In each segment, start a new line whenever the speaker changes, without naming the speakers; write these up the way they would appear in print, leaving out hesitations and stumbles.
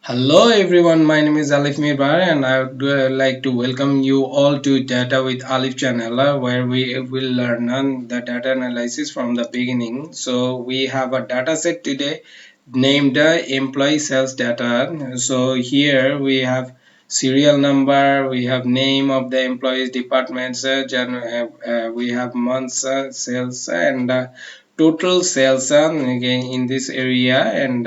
Hello everyone, my name is Alif and I would like to welcome you all to Data with Alif channel where we will learn on the data analysis from the beginning. So we have a data set today named employee sales data. So here we have serial number, we have name of the employees, departments, we have months sales and total sales again in this area and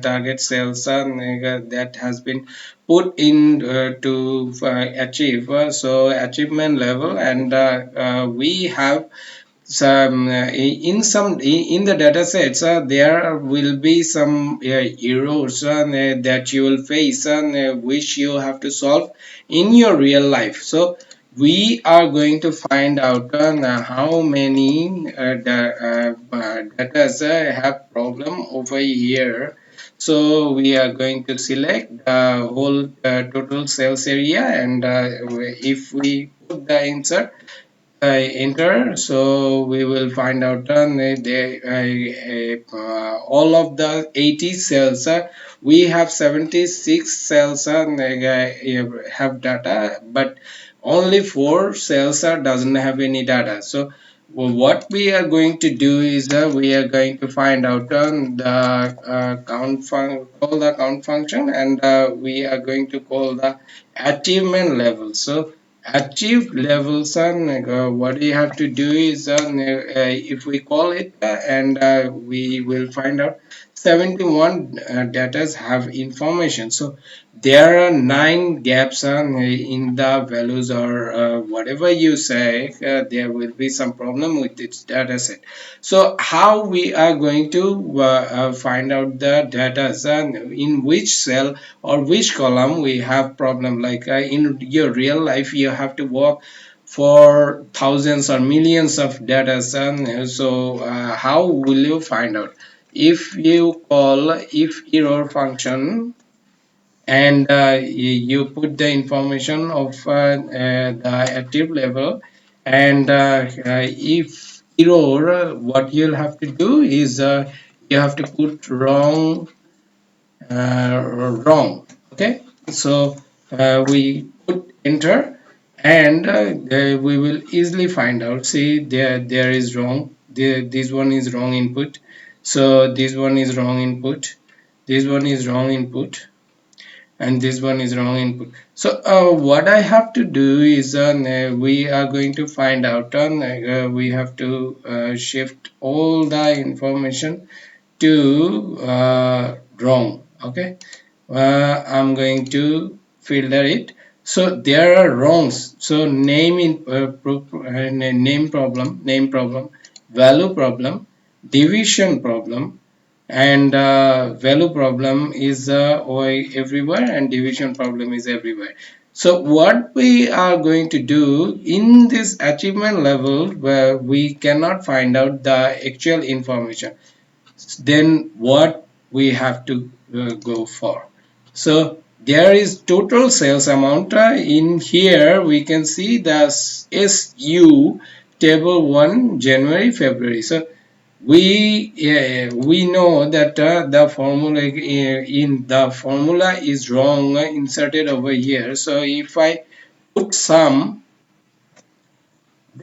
target sales that has been put in to achieve so achievement level and we have some in the data sets there will be some errors that you will face and which you have to solve in your real life. So we are going to find out how many data have problem over here. So we are going to select the whole total sales area and if we put the insert enter, so we will find out all of the 80 cells we have 76 cells have data, but only 4 cells doesn't have any data. So what we are going to do is we are going to find out the call the count function and we are going to call the achievement level. So achieved levels and what we have to do is if we call it and we will find out 71 data have information. So there are 9 gaps in the values or whatever you say, there will be some problem with its data set. So how we are going to find out the data in which cell or which column we have problem, like in your real life you have to work for thousands or millions of data, and so how will you find out? If you call if error function and you put the information of the active level and if error, what you'll have to do is you have to put wrong. Okay, so we put enter and we will easily find out. See, there is wrong, this one is wrong input, so this one is wrong input, this one is wrong input, and this one is wrong input. So what I have to do is we are going to find out we have to shift all the information to wrong. Okay, I'm going to filter it. So there are wrongs. So name problem, value problem, division problem, and value problem is everywhere and division problem is everywhere. So what we are going to do in this achievement level where we cannot find out the actual information, then what we have to go for. So there is total sales amount in here. We can see the SU table 1 January February. So we know that the formula in the formula is wrong inserted over here. So if I put sum,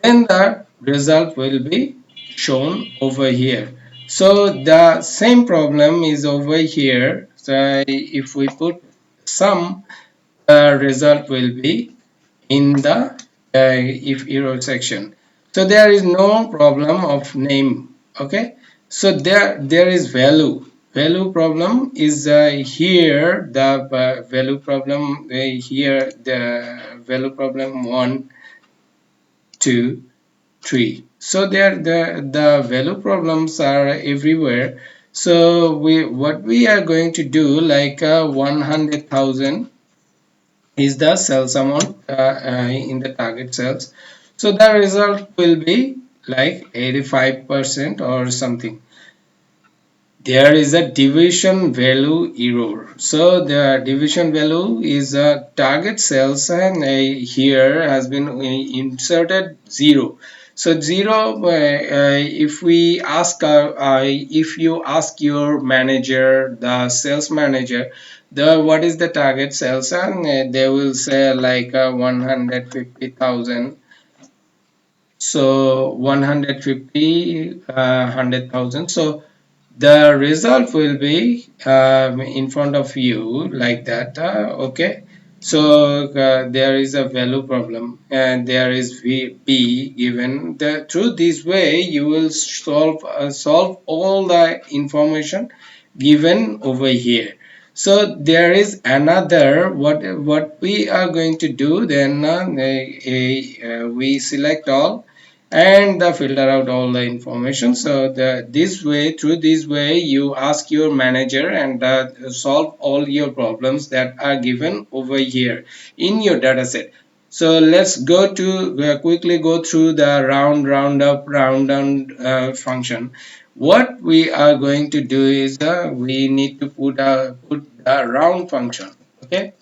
then the result will be shown over here. So the same problem is over here. So if we put sum, the result will be in the if error section. So there is no problem of name. Okay, so there is value problem is here, the value problem here, the value problem 1 2 3. So there the value problems are everywhere. So what we are going to do, like 100,000 is the sales amount in the target sales. So the result will be like 85% or something. There is a division value error. So the division value is a target sales and here has been inserted 0. So zero, if you ask your manager, the sales manager, the what is the target sales, and they will say like 150,000. So 150, 100,000. So the result will be in front of you like that. Okay, so there is a value problem and there is p given. The through this way you will solve all the information given over here. So there is another, what we are going to do then, we select all and filter out all the information. So this way, through this way you ask your manager and solve all your problems that are given over here in your dataset. So let's go to quickly go through the roundup rounddown function. What we are going to do is we need to put a round function. Okay,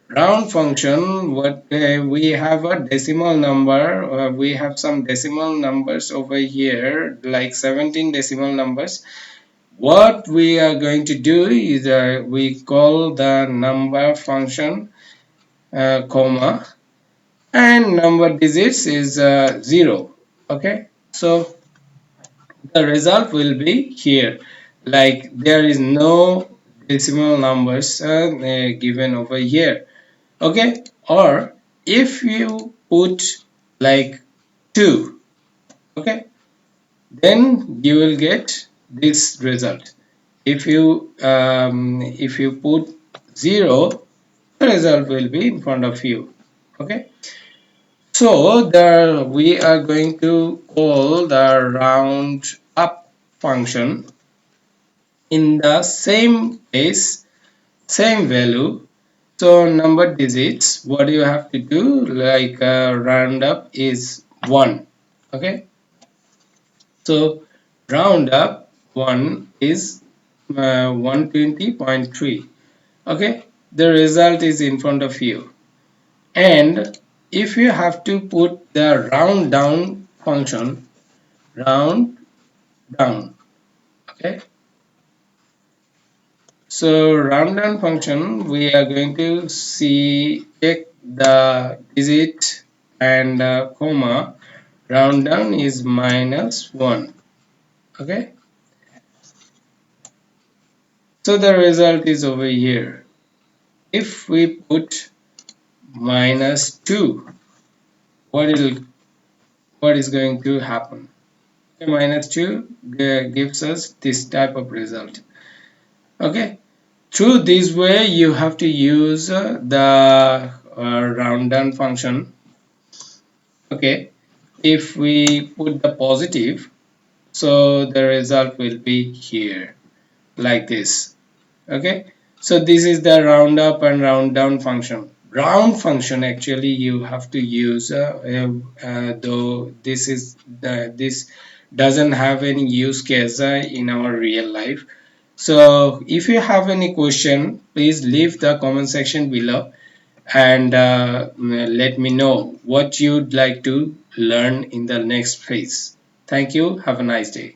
round function, what we have a decimal number, we have some decimal numbers over here like 17 decimal numbers. What we are going to do is we call the number function, comma, and number digits is 0. Okay, so the result will be here, like there is no decimal numbers given over here. Okay, or if you put like 2, okay, then you will get this result. If you put 0, the result will be in front of you. Okay, so the we are going to call the round up function in the same case, same value. So number digits, what you have to do, like round up is 1. Okay, so round up 1 is 120.3. Okay, the result is in front of you. And if you have to put the round down function, round down. Okay, so round down function, we are going to see, check the digit and comma. Round down is -1. Okay, so the result is over here. If we put -2, what will what is going to happen? Okay, -2 gives us this type of result. Okay, through this way you have to use the round down function. Okay, if we put the positive, so the result will be here like this. Okay, so this is the round up and round down function. Round function actually you have to use though this doesn't have any use case in our real life. So if you have any question, please leave the comment section below and let me know what you'd like to learn in the next phase. Thank you. Have a nice day.